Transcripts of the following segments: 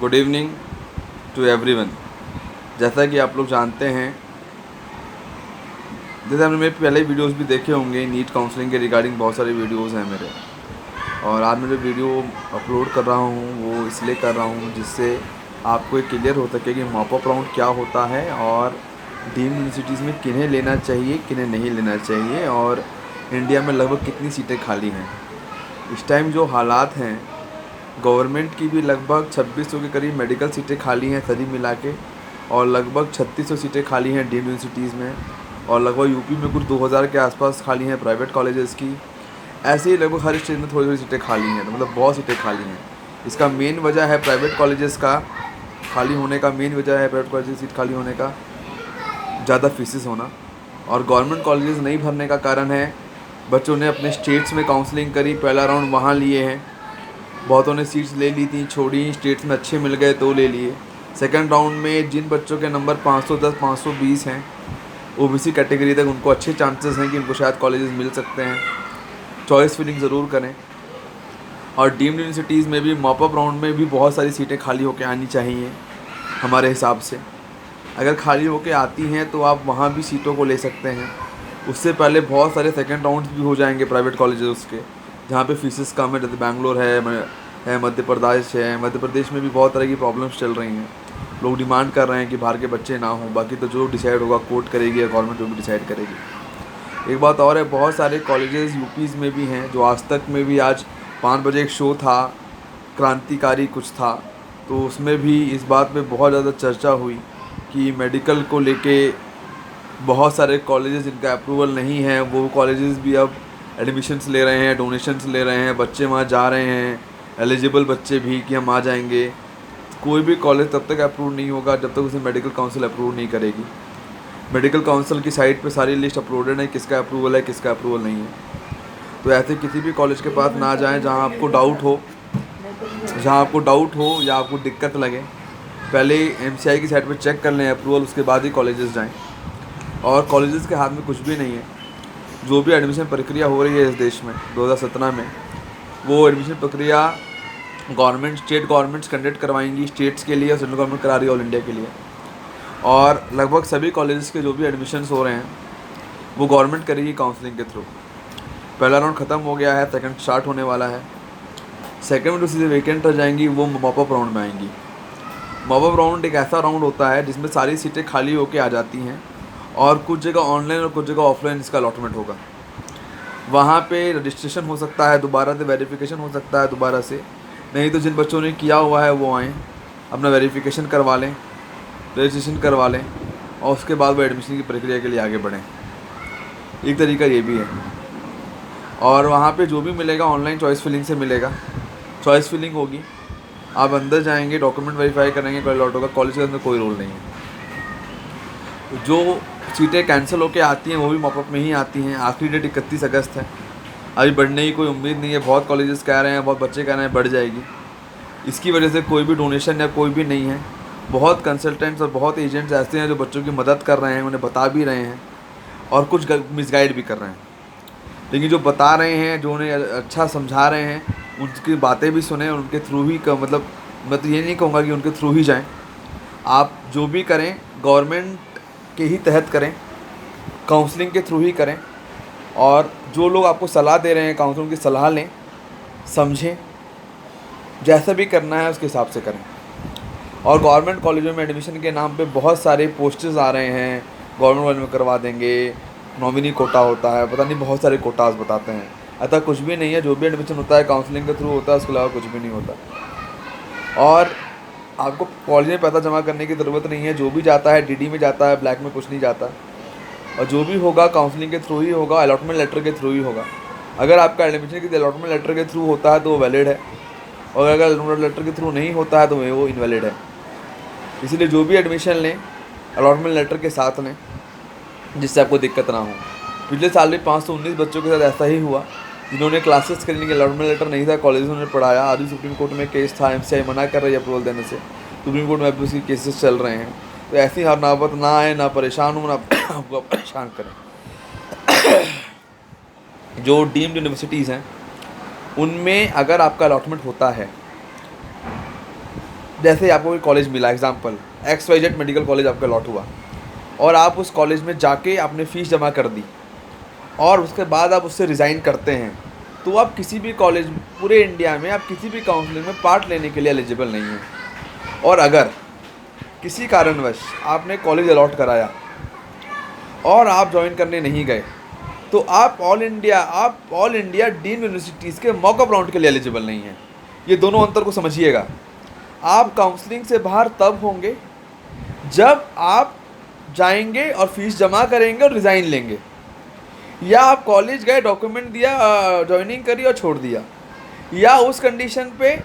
Good evening to everyone. जैसा कि आप लोग जानते हैं, जैसे आपने मेरे पहले वीडियोस भी देखे होंगे, नीट काउंसलिंग के रिगार्डिंग बहुत सारे वीडियोस हैं मेरे। और आज मैं जो वीडियो अपलोड कर रहा हूँ वो इसलिए कर रहा हूँ जिससे आपको एक क्लियर हो सके कि मॉप अप राउंड क्या होता है और डीम्ड यूनिवर्सिटीज़ में किन्हें लेना चाहिए, किन्हें नहीं लेना चाहिए, और इंडिया में लगभग कितनी सीटें खाली हैं। इस टाइम जो हालात हैं, गवर्नमेंट की भी लगभग 2600 के करीब मेडिकल सीटें खाली हैं सभी मिला के, और लगभग 3600 सीटें खाली हैं डीम्ड यूनिवर्सिटीज़ में, और लगभग यूपी में कुछ 2000 के आसपास खाली हैं प्राइवेट कॉलेजेस की। ऐसे ही लगभग हर स्टेट में थोड़ी थोड़ी सीटें खाली हैं, तो मतलब बहुत सीटें खाली हैं। इसका मेन वजह है प्राइवेट कॉलेजेस का खाली होने का, मेन वजह है प्राइवेट कॉलेज सीट खाली होने का ज़्यादा फीसेस होना, और गवर्नमेंट कॉलेजेस नहीं भरने का कारण है बच्चों ने अपने स्टेट्स में काउंसलिंग करी, पहला राउंड वहाँ लिए हैं, बहुतों ने सीट्स ले ली थी, छोड़ी, स्टेट्स में अच्छे मिल गए तो ले लिए। सेकंड राउंड में जिन बच्चों के नंबर 510 520 हैं, ओबीसी कैटेगरी तक, उनको अच्छे चांसेस हैं कि उनको शायद कॉलेजेस मिल सकते हैं। चॉइस फिलिंग ज़रूर करें। और डीम्ड यूनिवर्सिटीज़ में भी मॉप अप राउंड में भी बहुत सारी सीटें खाली होकर आनी चाहिए हमारे हिसाब से। अगर खाली होकर आती हैं तो आप वहाँ भी सीटों को ले सकते हैं। उससे पहले बहुत सारे सेकंड राउंड्स भी हो जाएंगे प्राइवेट कॉलेजेस के, जहाँ पे फीसेस कम है, जैसे बैंगलोर है, मध्य प्रदेश है। मध्य प्रदेश में भी बहुत तरह की प्रॉब्लम्स चल रही हैं। लोग डिमांड कर रहे हैं कि बाहर के बच्चे ना हों। बाकी तो जो डिसाइड होगा कोर्ट करेगी या गवर्नमेंट जो भी डिसाइड करेगी। एक बात और है, बहुत सारे कॉलेजेस यूपीज़ में भी हैं, जो आज तक में भी, आज 5 बजे एक शो था, क्रांतिकारी कुछ था, तो उसमें भी इस बात पे बहुत ज़्यादा चर्चा हुई कि मेडिकल को लेके बहुत सारे कॉलेजेस जिनका अप्रूवल नहीं है, वो कॉलेजेस भी अब एडमिशन्स ले रहे हैं, डोनेशंस ले रहे हैं, बच्चे वहाँ जा रहे हैं, एलिजिबल बच्चे भी, कि हम आ जाएंगे। कोई भी कॉलेज तब तक अप्रूव नहीं होगा जब तक उसे मेडिकल काउंसिल अप्रूव नहीं करेगी। मेडिकल काउंसिल की साइट पे सारी लिस्ट अपलोडेड है, किसका अप्रूवल है, किसका अप्रूवल नहीं है। तो ऐसे किसी भी कॉलेज के पास ना जाएं जहाँ आपको डाउट हो या आपको दिक्कत लगे। पहले एमसीआई की साइट पर चेक कर लें अप्रूवल, उसके बाद ही कॉलेजेस जाएँ। और कॉलेजेस के हाथ में कुछ भी नहीं है। जो भी एडमिशन प्रक्रिया हो रही है इस देश में 2017 में, वो एडमिशन प्रक्रिया स्टेट गवर्नमेंट्स कंडक्ट करवाएंगी स्टेट्स के लिए, और सेंट्रल गवर्नमेंट करा रही है ऑल इंडिया के लिए। और लगभग सभी कॉलेजेस के जो भी एडमिशन्स हो रहे हैं वो गवर्नमेंट करेगी काउंसलिंग के थ्रू। पहला राउंड ख़त्म हो गया है, सेकंड स्टार्ट होने वाला है। सेकंड में जो चीज़ें वैकेंट रह जाएंगी वो मॉप अप राउंड में आएंगी। मॉप अप राउंड एक ऐसा राउंड होता है जिसमें सारी सीटें खाली होकर आ जाती हैं, और कुछ जगह ऑनलाइन और कुछ जगह ऑफलाइन इसका अलॉटमेंट होगा। वहाँ पे रजिस्ट्रेशन हो सकता है दोबारा से, वेरिफिकेशन हो सकता है दोबारा से। नहीं तो जिन बच्चों ने किया हुआ है वो आएँ, अपना वेरिफिकेशन करवा लें, रजिस्ट्रेशन करवा लें, और उसके बाद वो एडमिशन की प्रक्रिया के लिए आगे बढ़ें। एक तरीका ये भी है। और वहाँ पे जो भी मिलेगा ऑनलाइन चॉइस फिलिंग से मिलेगा। चॉइस फिलिंग होगी, आप अंदर जाएंगे, डॉक्यूमेंट वेरीफाई करेंगे, कोई लॉट होगा। कॉलेज के अंदर कोई रोल नहीं है। जो सीटें कैंसिल होकर आती हैं वो भी मॉपअप में ही आती हैं। आखिरी डेट 31 अगस्त है। अभी बढ़ने की कोई उम्मीद नहीं है। बहुत कॉलेजेस कह रहे हैं, बहुत बच्चे कह रहे हैं बढ़ जाएगी। इसकी वजह से कोई भी डोनेशन या कोई भी नहीं है। बहुत कंसल्टेंट्स और बहुत एजेंट्स ऐसे हैं जो बच्चों की मदद कर रहे हैं, उन्हें बता भी रहे हैं, और कुछ मिसगाइड भी कर रहे हैं। लेकिन जो बता रहे हैं, जो उन्हें अच्छा समझा रहे हैं, उनकी बातें भी सुने, और उनके थ्रू ही मतलब मैं तो ये नहीं कहूँगा कि उनके थ्रू ही जाएं। आप जो भी करें गवर्नमेंट के ही तहत करें, काउंसलिंग के थ्रू ही करें। और जो लोग आपको सलाह दे रहे हैं, काउंसलिंग की सलाह लें, समझें, जैसा भी करना है उसके हिसाब से करें। और गवर्नमेंट कॉलेजों में एडमिशन के नाम पे बहुत सारे पोस्टर्स आ रहे हैं, गवर्नमेंट कॉलेज में करवा देंगे, नॉमिनी कोटा होता है, पता नहीं बहुत सारे कोटास बताते हैं। ऐसा कुछ भी नहीं है। जो भी एडमिशन होता है काउंसलिंग के थ्रू होता है, उसके अलावा कुछ भी नहीं होता। और आपको कॉलेज में पैसा जमा करने की ज़रूरत नहीं है। जो भी जाता है डीडी में जाता है, ब्लैक में कुछ नहीं जाता। और जो भी होगा काउंसलिंग के थ्रू ही होगा, अलॉटमेंट लेटर के थ्रू ही होगा। अगर आपका एडमिशन की अलॉटमेंट लेटर के थ्रू होता है तो वो वैलिड है, और अगर अलॉटमेंट लेटर के थ्रू नहीं होता है तो वो इनवैलिड है। इसलिए जो भी एडमिशन लें अलॉटमेंट लेटर के साथ लें, जिससे आपको दिक्कत ना हो। पिछले साल भी 519 बच्चों के साथ ऐसा ही हुआ, जिन्होंने क्लासेस करने के अलॉटमेंट लेटर नहीं था, कॉलेज में पढ़ाया। आदि सुप्रीम कोर्ट में केस था, एमसीआई मना कर रही है अप्रूवल देने से, सुप्रीम कोर्ट में अभी उसके केसेस चल रहे हैं। तो ऐसी हर नौबत ना आए, ना परेशान हो, ना आपको परेशान करें। जो डीम्ड यूनिवर्सिटीज़ हैं उनमें अगर आपका अलॉटमेंट होता है, जैसे आपको कोई कॉलेज मिला, एग्जाम्पल XYZ मेडिकल कॉलेज आपका अलॉट हुआ, और आप उस कॉलेज में जाके आपने फ़ीस जमा कर दी और उसके बाद आप उससे रिज़ाइन करते हैं, तो आप किसी भी कॉलेज, पूरे इंडिया में आप किसी भी काउंसलिंग में पार्ट लेने के लिए एलिजिबल नहीं हैं। और अगर किसी कारणवश आपने कॉलेज अलॉट कराया और आप ज्वाइन करने नहीं गए, तो आप ऑल इंडिया डीम्ड यूनिवर्सिटीज़ के मॉकअप राउंड के लिए एलिजिबल नहीं हैं। ये दोनों अंतर को समझिएगा। आप काउंसलिंग से बाहर तब होंगे जब आप जाएंगे और फीस जमा करेंगे और रिज़ाइन लेंगे, या आप कॉलेज गए, डॉक्यूमेंट दिया, ज्वाइनिंग करी और छोड़ दिया, या उस कंडीशन पे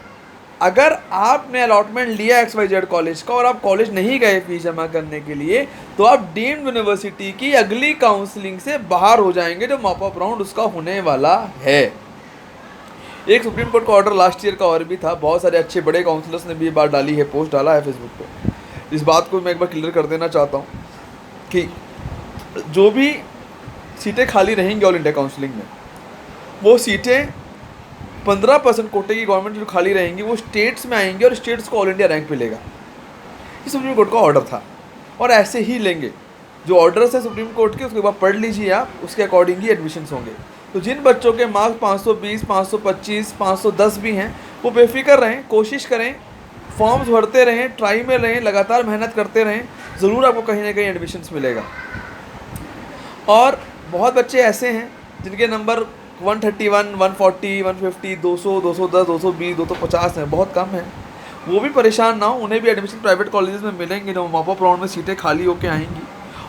अगर आपने अलॉटमेंट लिया XYZ कॉलेज का और आप कॉलेज नहीं गए फीस जमा करने के लिए, तो आप डीम्ड यूनिवर्सिटी की अगली काउंसलिंग से बाहर हो जाएंगे, जो मॉपअप राउंड उसका होने वाला है। एक सुप्रीम कोर्ट का ऑर्डर लास्ट ईयर का और भी था, बहुत सारे अच्छे बड़े काउंसलर्स ने भी ये बात डाली है, पोस्ट डाला है फेसबुक पे। इस बात को मैं एक बार क्लियर कर देना चाहता हूँ कि जो भी सीटें खाली रहेंगी ऑल इंडिया काउंसलिंग में, वो सीटें 15% कोटे की गवर्नमेंट जो खाली रहेंगी वो स्टेट्स में आएंगी और स्टेट्स को ऑल इंडिया रैंक मिलेगा। ये सुप्रीम कोर्ट का ऑर्डर था और ऐसे ही लेंगे। जो ऑर्डर्स है सुप्रीम कोर्ट के, उसके बाद पढ़ लीजिए आप, उसके अकॉर्डिंग ही एडमिशन्स होंगे। तो जिन बच्चों के मार्क्स 520, 525, 510 भी हैं, वो बेफिक्र रहें, कोशिश करें, फॉर्म्स भरते रहें, ट्राई में रहें, लगातार मेहनत करते रहें, ज़रूर आपको कहीं ना कहीं एडमिशन्स मिलेगा। और बहुत बच्चे ऐसे हैं जिनके नंबर 131, 140, 150, 200, 210, 220, 250 हैं, बहुत कम है। वो भी परेशान ना हो, उन्हें भी एडमिशन प्राइवेट कॉलेजेस में मिलेंगे, जो मॉपअप राउंड में सीटें खाली होकर आएंगी।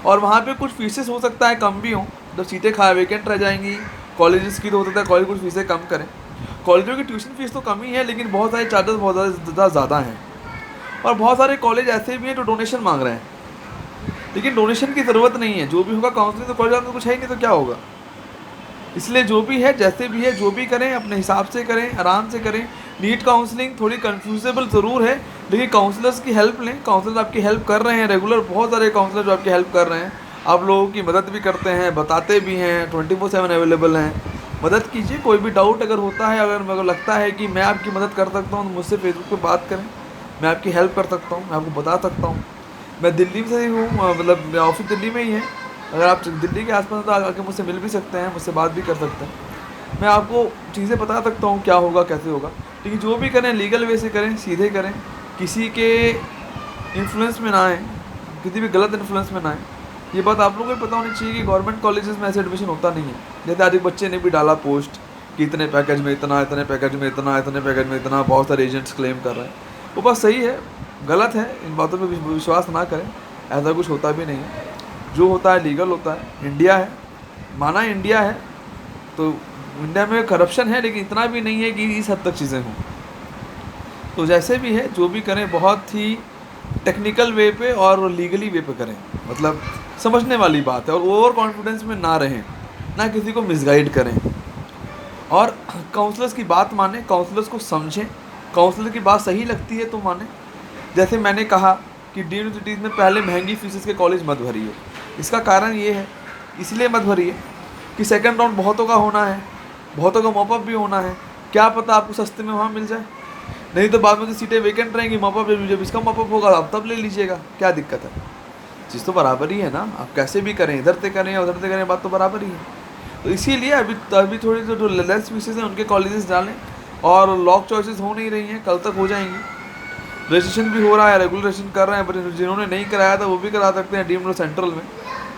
और वहाँ पे कुछ फीसेस हो सकता है कम भी हों, जब सीटें वेकेंट रह जाएंगी कॉलेजेस की, तो हो सकता है कॉलेज कुछ फीसें कम करें। कॉलेजों की ट्यूशन फीस तो कम ही है, लेकिन बहुत सारे चार्जेस बहुत ज़्यादा हैं। और बहुत सारे कॉलेज ऐसे भी हैं जो डोनेशन मांग रहे हैं, लेकिन डोनेशन की ज़रूरत नहीं है। जो भी होगा काउंसलिंग तो कॉलेज में कुछ है ही नहीं, तो क्या होगा। इसलिए जो भी है, जैसे भी है, जो भी करें अपने हिसाब से करें, आराम से करें। नीट काउंसलिंग थोड़ी कन्फ्यूजेबल ज़रूर है, लेकिन काउंसलर्स की हेल्प लें। काउंसलर आपकी हेल्प कर रहे हैं रेगुलर, बहुत सारे काउंसलर जो आपकी हेल्प कर रहे हैं, आप लोगों की मदद भी करते हैं, बताते भी हैं, 24/7 अवेलेबल हैं। मदद कीजिए। कोई भी डाउट अगर होता है, अगर मेरे को लगता है कि मैं आपकी मदद कर सकता हूँ, तो मुझसे फेसबुक पर बात करें, मैं आपकी हेल्प कर सकता हूँ, मैं आपको बता सकता हूँ। मैं दिल्ली से ही हूँ, मतलब मेरा ऑफिस दिल्ली में ही है। अगर आप दिल्ली के आसपास तो आके मुझसे मिल भी सकते हैं, मुझसे बात भी कर सकते हैं। मैं आपको चीज़ें बता सकता हूँ क्या होगा, कैसे होगा। लेकिन जो भी करें लीगल वे से करें, सीधे करें, किसी के इन्फ्लुएंस में ना आए, किसी भी गलत इन्फ्लुएंस में ना आए। ये बात आप लोगों को पता होनी चाहिए कि गवर्नमेंट कॉलेजेस में ऐसे एडमिशन होता नहीं है। जैसे आज एक बच्चे ने भी डाला पोस्ट कि इतने पैकेज में इतना, इतने पैकेज में इतना, इतने पैकेज में इतना, बहुत सारे एजेंट्स क्लेम कर रहे हैं। वो बात सही है, गलत है, इन बातों पर विश्वास ना करें, ऐसा कुछ होता भी नहीं है। जो होता है लीगल होता है। इंडिया है, माना इंडिया है, तो इंडिया में करप्शन है, लेकिन इतना भी नहीं है कि इस हद तक चीज़ें हों। तो जैसे भी है, जो भी करें बहुत ही टेक्निकल वे पे और लीगली वे पे करें, मतलब समझने वाली बात है। और ओवर कॉन्फिडेंस में ना रहें, ना किसी को मिसगाइड करें, और काउंसलर्स की बात माने, काउंसलर्स को समझें। काउंसलर की बात सही लगती है तो माने। जैसे मैंने कहा कि डीम्ड यूनिवर्सिटीज़ में पहले महंगी फीसेस के कॉलेज मत भरिए। इसका कारण ये है, इसलिए मत भरिए कि सेकंड राउंड बहुतों का होना है, बहुतों का मॉपअप भी होना है। क्या पता आपको सस्ते में वहाँ मिल जाए, नहीं तो बाद में तो सीटें वेकेंट रहेंगी, मॉपअप जब इसका मॉपअप होगा आप तब ले लीजिएगा, क्या दिक्कत है। चीज़ तो बराबर ही है ना, आप कैसे भी करें, इधर से करें या उधर से करें, बात तो बराबर ही है। तो इसीलिए अभी थोड़ी जो लेस फीसेस हैं उनके कॉलेजेस डालें, और लॉक चॉइसेस हो नहीं रही हैं, कल तक हो जाएंगी। रजिस्ट्रेशन भी हो रहा है, रेगुलर रजिस्ट्रेशन कर रहे हैं, बट जिन्होंने नहीं कराया था वो भी करा सकते हैं डीम्ड सेंट्रल में,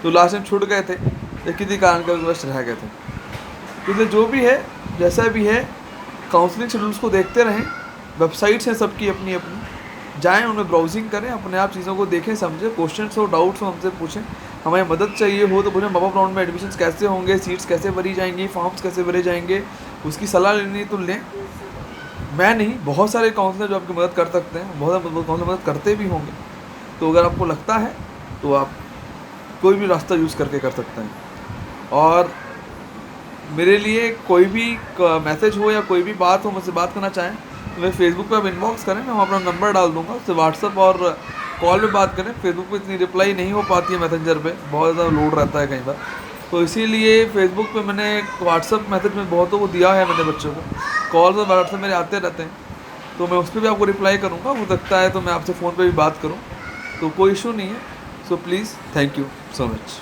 तो लास्ट टाइम छूट गए थे या किसी कारण का वश रह गए थे। इसलिए जो भी है, जैसा भी है, काउंसलिंग शेड्यूल्स को देखते रहें। वेबसाइट्स हैं सबकी अपनी अपनी, जाएं उनमें ब्राउजिंग करें, अपने आप चीज़ों को देखें, समझें, क्वेश्चंस हो, डाउट्स हो हमसे पूछें, हमें मदद चाहिए हो तो पूछें। मॉपअप राउंड में एडमिशन्स कैसे होंगे, सीट्स कैसे भरी जाएंगी, फॉर्म्स कैसे भरे जाएंगे, उसकी सलाह लेनी तो लें। मैं नहीं, बहुत सारे काउंसलर जो आपकी मदद कर सकते हैं, बहुत काउंसलर मदद करते भी होंगे। तो अगर आपको लगता है तो आप कोई भी रास्ता यूज़ करके कर सकते हैं। और मेरे लिए कोई भी मैसेज हो या कोई भी बात हो, मुझसे बात करना चाहें तो मैं फेसबुक पे आप इनबॉक्स करें, मैं अपना नंबर डाल दूँगा, उससे व्हाट्सअप और कॉल पे बात करें। फेसबुक पे इतनी रिप्लाई नहीं हो पाती है, मैसेंजर पे बहुत ज़्यादा लोड रहता है कई बार, तो इसीलिए फेसबुक पे मैंने व्हाट्सअप मैसेज में बहुतों को दिया है मैंने बच्चों को, कॉल और व्हाट्सअप मेरे आते रहते हैं। तो मैं उस पर भी आपको रिप्लाई करूँगा। हो सकता है तो मैं आपसे फ़ोन पे भी बात करूँ, तो कोई इशू नहीं है। So please, thank you so much.